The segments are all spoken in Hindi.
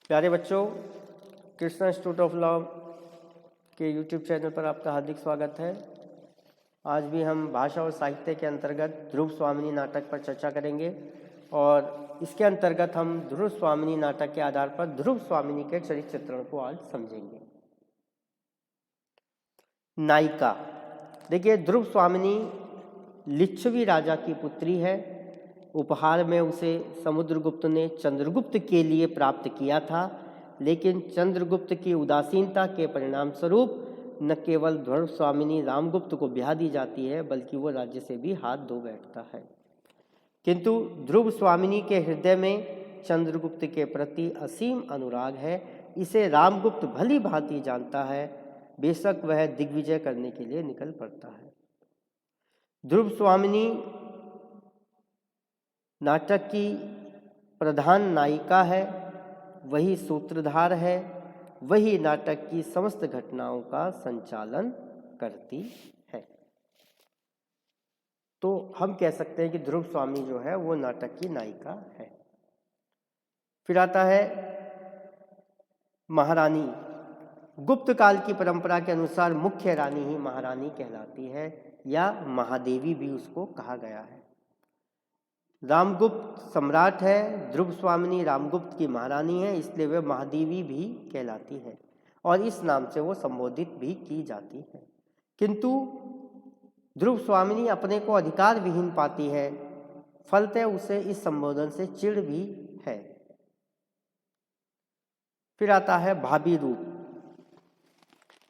प्यारे बच्चों, कृष्णा इंस्टीट्यूट ऑफ लॉ के यूट्यूब चैनल पर आपका हार्दिक स्वागत है। आज भी हम भाषा और साहित्य के अंतर्गत ध्रुव स्वामिनी नाटक पर चर्चा करेंगे और इसके अंतर्गत हम ध्रुव स्वामिनी नाटक के आधार पर ध्रुव स्वामिनी के चरित्र चित्रण को आज समझेंगे। नायिका, देखिए, ध्रुव स्वामिनी लिच्छवी राजा की पुत्री है। उपहार में उसे समुद्रगुप्त ने चंद्रगुप्त के लिए प्राप्त किया था, लेकिन चंद्रगुप्त की उदासीनता के परिणाम स्वरूप न केवल ध्रुव स्वामिनी रामगुप्त को ब्याह दी जाती है, बल्कि वो राज्य से भी हाथ धो बैठता है। किंतु ध्रुव स्वामिनी के हृदय में चंद्रगुप्त के प्रति असीम अनुराग है। इसे रामगुप्त भली भांति जानता है, बेशक वह दिग्विजय करने के लिए निकल पड़ता है। ध्रुव स्वामिनी नाटक की प्रधान नायिका है, वही सूत्रधार है, वही नाटक की समस्त घटनाओं का संचालन करती है। तो हम कह सकते हैं कि ध्रुव स्वामिनी जो है वो नाटक की नायिका है। फिर आता है महारानी। गुप्त काल की परंपरा के अनुसार मुख्य रानी ही महारानी कहलाती है, या महादेवी भी उसको कहा गया है। रामगुप्त सम्राट है, ध्रुव स्वामिनी रामगुप्त की महारानी है, इसलिए वे महादेवी भी कहलाती है और इस नाम से वो संबोधित भी की जाती है। किंतु ध्रुव स्वामिनी अपने को अधिकार विहीन पाती है, फलतः उसे इस संबोधन से चिढ़ भी है। फिर आता है भाभी रूप।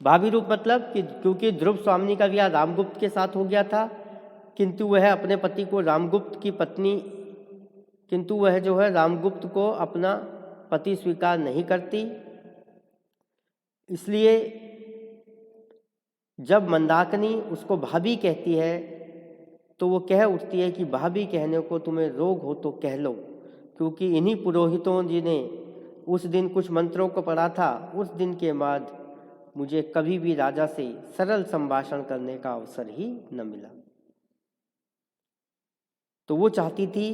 भाभी रूप मतलब कि क्योंकि ध्रुव स्वामिनी का ब्याह रामगुप्त के साथ हो गया था, किंतु वह अपने पति को रामगुप्त को अपना पति स्वीकार नहीं करती। इसलिए जब मंदाकिनी उसको भाभी कहती है तो वो कह उठती है कि भाभी कहने को तुम्हें रोग हो तो कह लो, क्योंकि इन्हीं पुरोहितों जी ने उस दिन कुछ मंत्रों को पढ़ा था। उस दिन के बाद मुझे कभी भी राजा से सरल संभाषण करने का अवसर ही न मिला। तो वो चाहती थी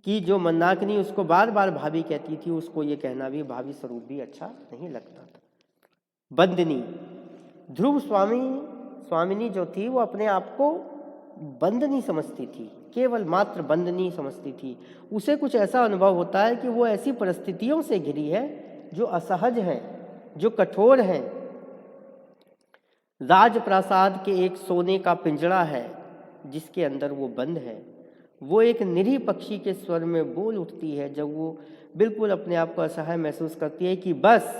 कि जो मंदाकिनी उसको बार बार भाभी कहती थी, उसको ये कहना भी भाभी स्वरूप भी अच्छा नहीं लगता था। बंदनी। ध्रुव स्वामिनी जो थी वो अपने आप को बंदनी समझती थी, केवल मात्र बंदनी समझती थी। उसे कुछ ऐसा अनुभव होता है कि वो ऐसी परिस्थितियों से घिरी है जो असहज हैं, जो कठोर हैं। राजप्रासाद के एक सोने का पिंजड़ा है जिसके अंदर वो बंद है। वो एक निरीह पक्षी के स्वर में बोल उठती है जब वो बिल्कुल अपने आप को असहाय महसूस करती है कि बस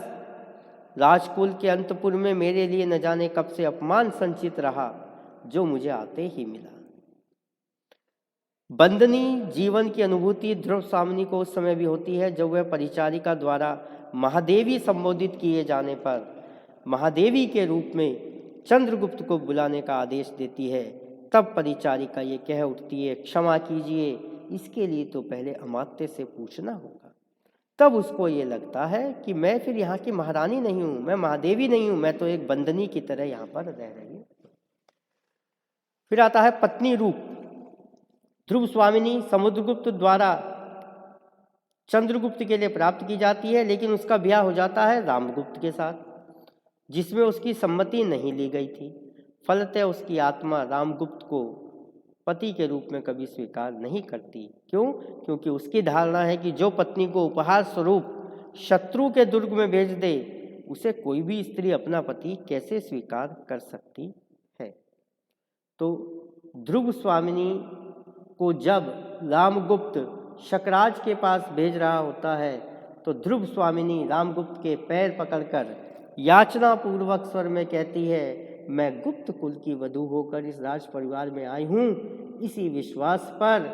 राजकुल के अंतपुर में मेरे लिए न जाने कब से अपमान संचित रहा, जो मुझे आते ही मिला। बंदनी जीवन की अनुभूति ध्रुव स्वामिनी को उस समय भी होती है जब वह परिचारिका द्वारा महादेवी संबोधित किए जाने पर महादेवी के रूप में चंद्रगुप्त को बुलाने का आदेश देती है। तब परिचारिका ये कह उठती है, क्षमा कीजिए, इसके लिए तो पहले अमात्य से पूछना होगा। तब उसको ये लगता है कि मैं फिर यहाँ की महारानी नहीं हूँ, मैं महादेवी नहीं हूँ, मैं तो एक बंदनी की तरह यहाँ पर रह रही हूँ। फिर आता है पत्नी रूप। ध्रुव स्वामिनी समुद्रगुप्त द्वारा चंद्रगुप्त के लिए प्राप्त की जाती है, लेकिन उसका ब्याह हो जाता है रामगुप्त के साथ, जिसमें उसकी सम्मति नहीं ली गई थी। फलतः उसकी आत्मा रामगुप्त को पति के रूप में कभी स्वीकार नहीं करती। क्यों? क्योंकि उसकी धारणा है कि जो पत्नी को उपहार स्वरूप शत्रु के दुर्ग में भेज दे, उसे कोई भी स्त्री अपना पति कैसे स्वीकार कर सकती है। तो ध्रुव स्वामिनी को जब रामगुप्त शकराज के पास भेज रहा होता है तो ध्रुव स्वामिनी रामगुप्त के पैर पकड़कर याचना पूर्वक स्वर में कहती है, मैं गुप्त कुल की वधू होकर इस राज परिवार में आई हूँ, इसी विश्वास पर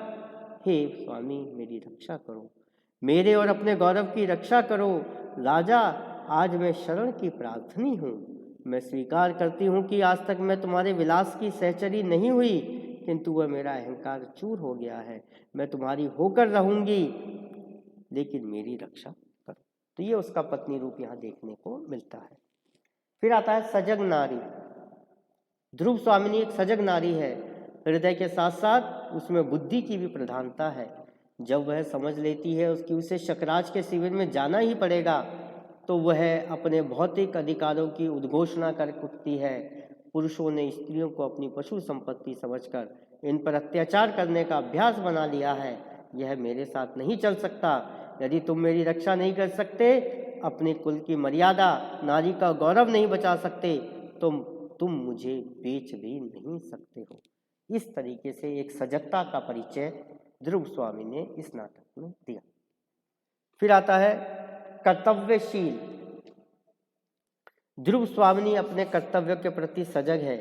हे स्वामी मेरी रक्षा करो, मेरे और अपने गौरव की रक्षा करो। राजा, आज मैं शरण की प्रार्थनी हूँ। मैं स्वीकार करती हूँ कि आज तक मैं तुम्हारे विलास की सहचरी नहीं हुई, किंतु वह मेरा अहंकार चूर हो गया है। मैं तुम्हारी होकर रहूंगी, लेकिन मेरी रक्षा करो। तो ये उसका पत्नी रूप यहाँ देखने को मिलता है। फिर आता है सजग नारी। ध्रुव स्वामिनी एक सजग नारी है, हृदय के साथ साथ उसमें बुद्धि की भी प्रधानता है। जब वह समझ लेती है उसकी उसे शकराज के शिविर में जाना ही पड़ेगा, तो वह अपने भौतिक अधिकारों की उद्घोषणा कर उठती है। पुरुषों ने स्त्रियों को अपनी पशु संपत्ति समझकर इन पर अत्याचार करने का अभ्यास बना लिया है। यह मेरे साथ नहीं चल सकता। यदि तुम मेरी रक्षा नहीं कर सकते, अपने कुल की मर्यादा, नारी का गौरव नहीं बचा सकते, तुम मुझे बेच भी नहीं सकते हो। इस तरीके से एक सजगता का परिचय ध्रुव स्वामी ने इस नाटक में दिया। फिर आता है कर्तव्यशील। ध्रुव स्वामी अपने कर्तव्य के प्रति सजग है।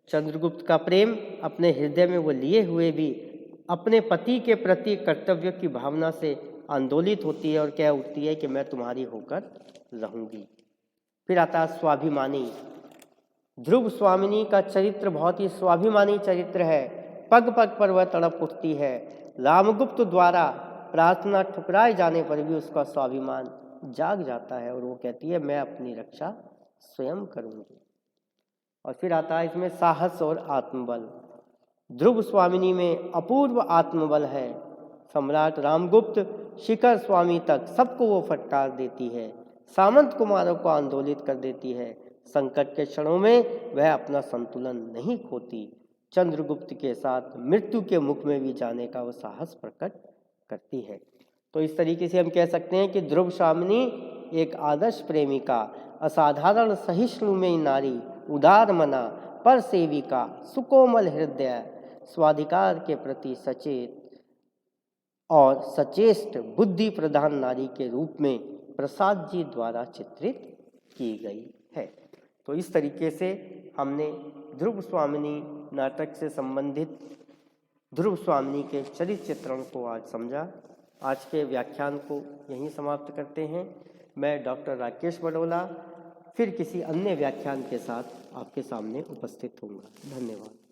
चंद्रगुप्त का प्रेम अपने हृदय में वो लिए हुए भी अपने पति के प्रति कर्तव्य की भावना से आंदोलित होती है और कह उठती है कि मैं तुम्हारी होकर रहूंगी। फिर आता है स्वाभिमानी। ध्रुव स्वामिनी का चरित्र बहुत ही स्वाभिमानी चरित्र है। पग पग पर वह तड़प उठती है। रामगुप्त द्वारा प्रार्थना ठुकराए जाने पर भी उसका स्वाभिमान जाग जाता है और वो कहती है मैं अपनी रक्षा स्वयं करूंगी। और फिर आता है इसमें साहस और आत्मबल। ध्रुव स्वामिनी में अपूर्व आत्मबल है। सम्राट रामगुप्त शिखर स्वामी तक सबको वो फटकार देती है। सामंत कुमारों को आंदोलित कर देती है। संकट के क्षणों में वह अपना संतुलन नहीं खोती। चंद्रगुप्त के साथ मृत्यु के मुख में भी जाने का वह साहस प्रकट करती है। तो इस तरीके से हम कह सकते हैं कि ध्रुव स्वामिनी एक आदर्श प्रेमिका, असाधारण सहिष्णुमयी नारी, उदार मना, पर सेविका, सुकोमल हृदय, स्वाधिकार के प्रति सचेत और सचेष्ट बुद्धि प्रधान नारी के रूप में प्रसाद जी द्वारा चित्रित की गई है। तो इस तरीके से हमने ध्रुव स्वामिनी नाटक से संबंधित ध्रुव स्वामिनी के चरित्र चित्रण को आज समझा। आज के व्याख्यान को यहीं समाप्त करते हैं। मैं डॉक्टर राकेश बडोला फिर किसी अन्य व्याख्यान के साथ आपके सामने उपस्थित होऊंगा। धन्यवाद।